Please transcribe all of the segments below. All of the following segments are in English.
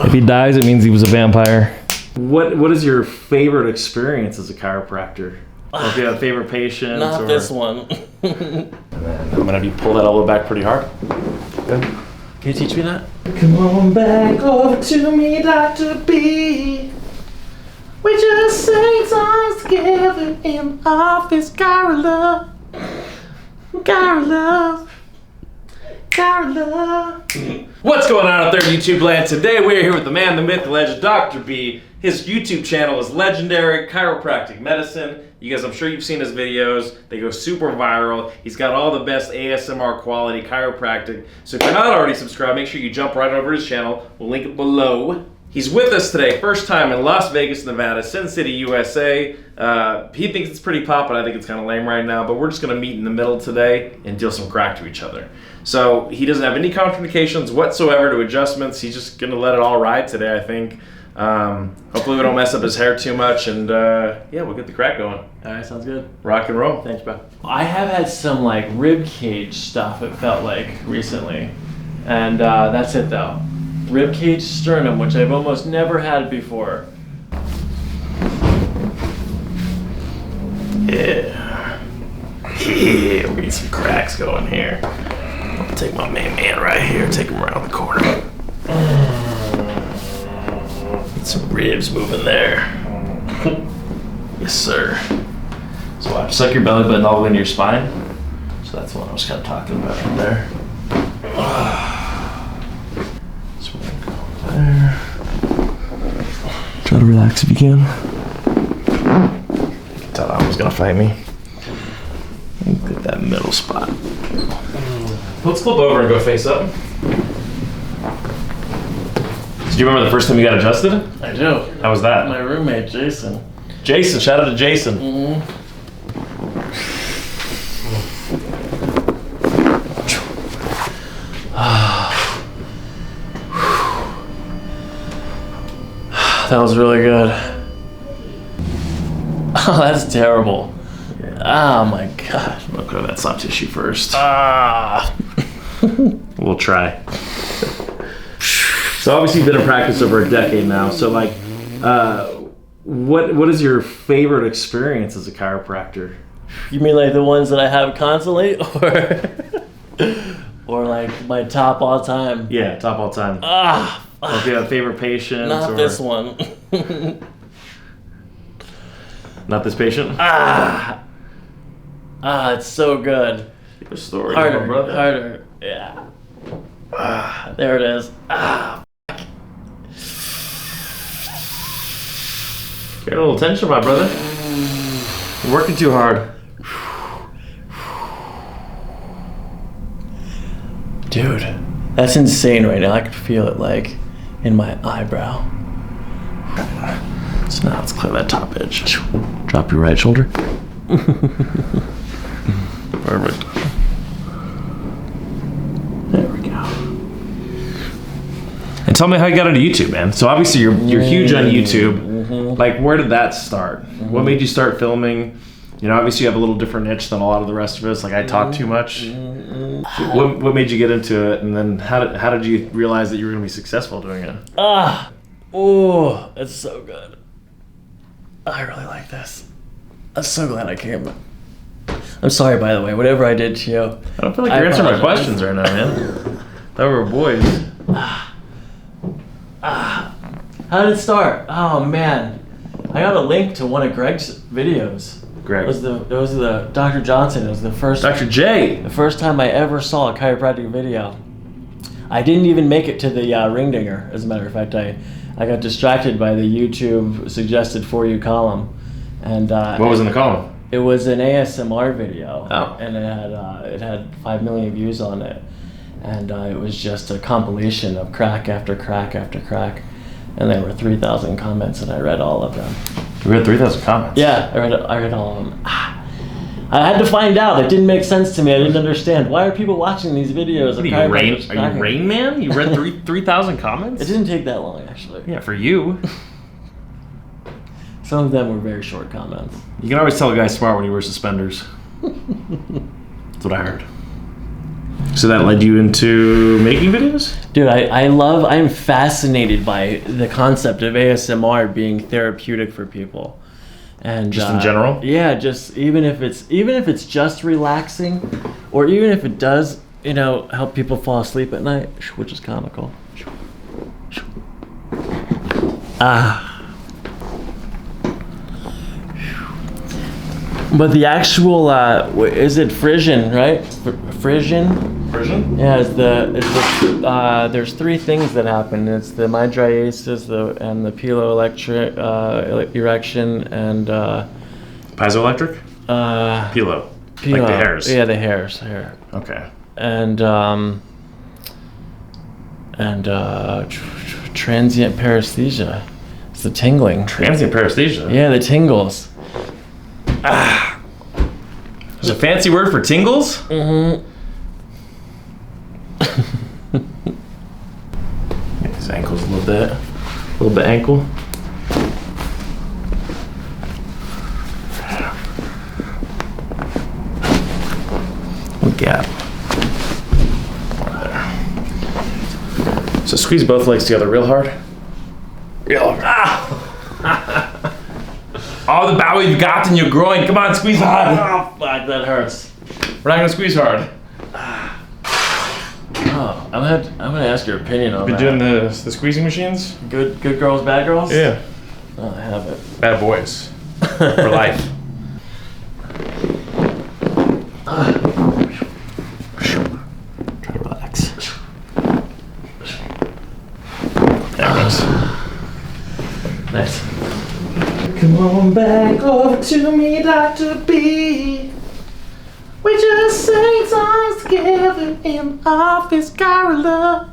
If he dies, it means he was a vampire. What is your favorite experience as a chiropractor? Or if you have a favorite patient? Not this one. I'm gonna have you pull that elbow back pretty hard. Good. Can you teach me that? Come on back over to me, Dr. B. We just sang songs together in the office. Gotta love. Gotta love. Gotta love. What's going on out there in YouTube land? Today we're here with the man, the myth, the legend, Dr. B. His YouTube channel is Legendary Chiropractic Medicine. You guys, I'm sure you've seen his videos. They go super viral. He's got all the best ASMR quality chiropractic. So if you're not already subscribed, make sure you jump right over his channel. We'll link it below. He's with us today, first time in Las Vegas, Nevada, Sin City, USA. He thinks it's pretty pop, but I think it's kind of lame right now. But we're just gonna meet in the middle today and deal some crack to each other. So he doesn't have any contraindications whatsoever to adjustments. He's just gonna let it all ride today, I think. Hopefully we don't mess up his hair too much, and yeah, we'll get the crack going. All right, sounds good. Rock and roll. Thanks, bro. I have had some like rib cage stuff, it felt like, recently. And that's it though. Rib cage sternum, which I've almost never had before. Yeah. Yeah, we're getting some cracks going here. I'll take my man right here, take him around the corner. Get some ribs moving there. Yes, sir. So watch, suck your belly button all the way into your spine. So that's what I was kind of talking about right there. So we're gonna go there. Try to relax if you can. You can tell that was gonna fight me. Get that middle spot. Let's flip over and go face up. Do you remember the first time you got adjusted? I do. How was that? My roommate, Jason. Jason, shout out to Jason. That was really good. Oh, that's terrible. Yeah. Oh my gosh. I'm gonna go to that soft tissue first. Ah. We'll try. So obviously you've been in practice over a decade now. So like, what is your favorite experience as a chiropractor? You mean like the ones that I have constantly, or like my top all time? Yeah, top all time. Ah. Or if you have a favorite patient. Not this one. Not this patient? It's so good. Your story. Harder, brother. harder. Yeah. There it is. Get a little tension, my brother. You're working too hard. Dude, that's insane right now. I can feel it like in my eyebrow. So now let's clear that top edge. Drop your right shoulder. Perfect. There we go. And tell me how you got into YouTube, man. So obviously you're huge on YouTube. Like, where did that start? What made you start filming? You know, obviously you have a little different niche than a lot of the rest of us. Like, I talk too much. What made you get into it? And then how did you realize that you were going to be successful doing it? Oh, it's so good. I really like this. I'm so glad I came. I'm sorry, by the way, whatever I did to you. I don't feel like you're answering my questions right now, man. Thought we were boys. How did it start? Oh man, I got a link to one of Greg's videos. Greg. It was the Dr. Johnson. It was the first. Dr. J. The first time I ever saw a chiropractic video. I didn't even make it to the ring dinger. As a matter of fact, I got distracted by the YouTube suggested for you column, and what was in the column? It was an ASMR video, oh. And it had 5 million views on it, and it was just a compilation of crack after crack after crack, and there were 3,000 comments, and I read all of them. You read 3,000 comments? Yeah, I read all of them. I had to find out. It didn't make sense to me. I didn't understand. Why are people watching these videos? Are you Rain Man? You read 3,000 comments? It didn't take that long, actually. Yeah, for you. Some of them were very short comments. You can always tell a guy's smart when he wears suspenders. That's what I heard. So that led you into making videos? Dude, I'm fascinated by the concept of ASMR being therapeutic for people. And just in general? Yeah, just even if it's just relaxing, or even if it does, help people fall asleep at night, which is comical. But the actual is it Frisian, right? Frisian? Yeah, there's three things that happen. It's the mydriasis, and the piloelectric erection, and piezoelectric? Pilo. Like the hairs. Yeah, the hair. Okay. And transient paresthesia. It's the tingling. Transient paresthesia? Yeah, the tingles. There's a fancy word for tingles? Mm-hmm. Get these ankles a little bit ankle. Little gap. There. So squeeze both legs together real hard. Real hard. All the power you've got in your groin. Come on, squeeze hard. Oh, fuck, that hurts. We're not gonna squeeze hard. Oh, I'm gonna ask your opinion on that. Been doing the squeezing machines? Good girls, bad girls? Yeah. Oh, I have it. Bad boys. For life. Try to relax. There it goes. Nice. Come on back over to me, Dr. B. We just sing songs together in the office. Gotta love.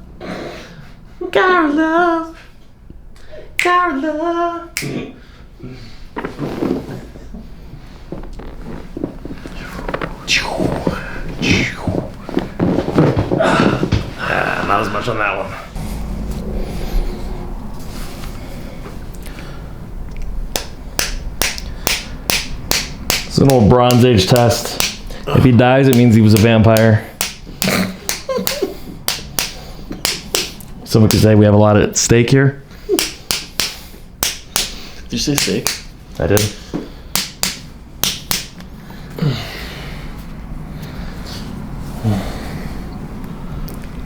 Gotta love. Gotta love. Not as much on that one. It's an old Bronze Age test. If he dies, it means he was a vampire. Someone could say we have a lot at stake here. Did you say steak? I did.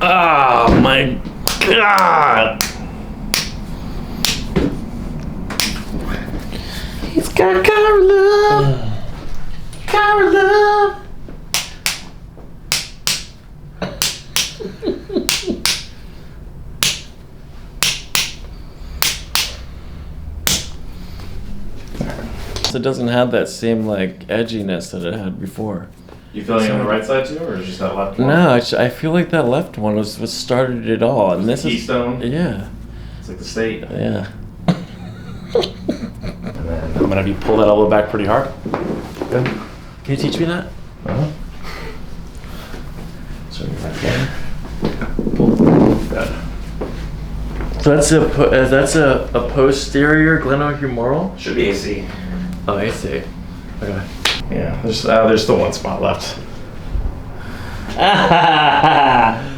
Oh my God! He's got Cara love. Cara love. So it doesn't have that same edginess that it had before. You feeling it on the right side too, or is just that left one? No, I feel like that left one was what started it all, and this Keystone? is yeah. It's like the state. Yeah. And then I'm gonna have you pull that elbow back pretty hard. Good. Can you teach me that? Uh-huh. So you're right there. Pull. Good. So that's a posterior glenohumeral. Should be AC. Oh, I see. Okay. Yeah, there's still one spot left.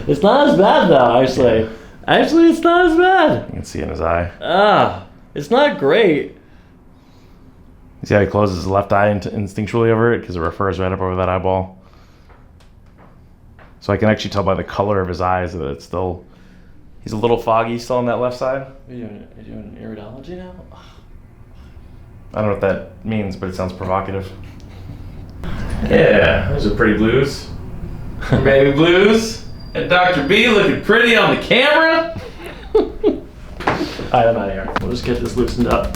It's not as bad though, actually. Actually, it's not as bad. You can see in his eye. It's not great. You see how he closes his left eye instinctually over it because it refers right up over that eyeball. So I can actually tell by the color of his eyes that it's still. He's a little foggy still on that left side. Are you doing iridology now? I don't know what that means, but it sounds provocative. Yeah, those are pretty blues. Baby blues. And Dr. B looking pretty on the camera. Alright, I'm out of here. We'll just get this loosened up.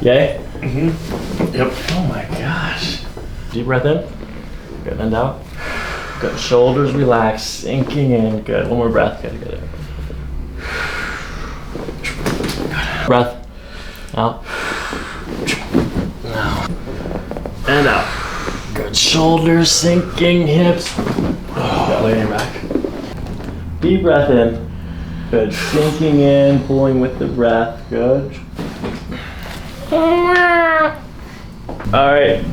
Yay? Mm-hmm. Yep. Oh my gosh. Deep breath in. Good. And out. Good. Shoulders relaxed, sinking in. Good. One more breath. Good. Good. Breath. Out. Now. And out. Good. Shoulders sinking, hips. Good. Lay your back. Deep breath in. Good. Sinking in, pulling with the breath. Good. All right.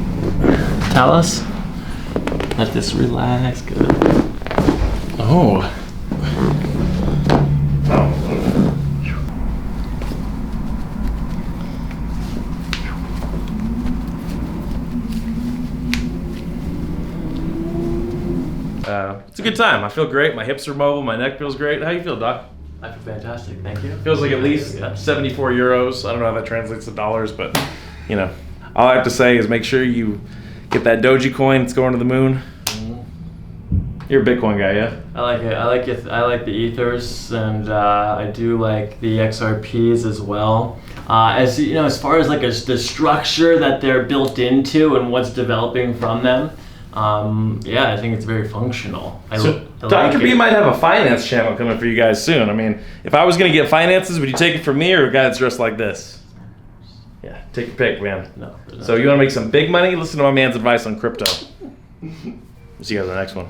Tell us. Let this relax. Good. Oh. It's a good time. I feel great. My hips are mobile. My neck feels great. How you feel, Doc? I feel fantastic. Thank you. Feels like at least 74 euros. I don't know how that translates to dollars, but you know, all I have to say is make sure you get that Doji coin. It's going to the moon. You're a Bitcoin guy, yeah? I like it. I like it. I like the ethers, and I do like the XRPs as well. As you know, as far as like the structure that they're built into and what's developing from them, yeah, I think it's very functional. I Dr. B might have a finance channel coming for you guys soon. I mean, if I was going to get finances, would you take it from me or a guy that's dressed like this? Yeah, take your pick, man. No. So you want to make some big money? Listen to my man's advice on crypto. See you guys in the next one.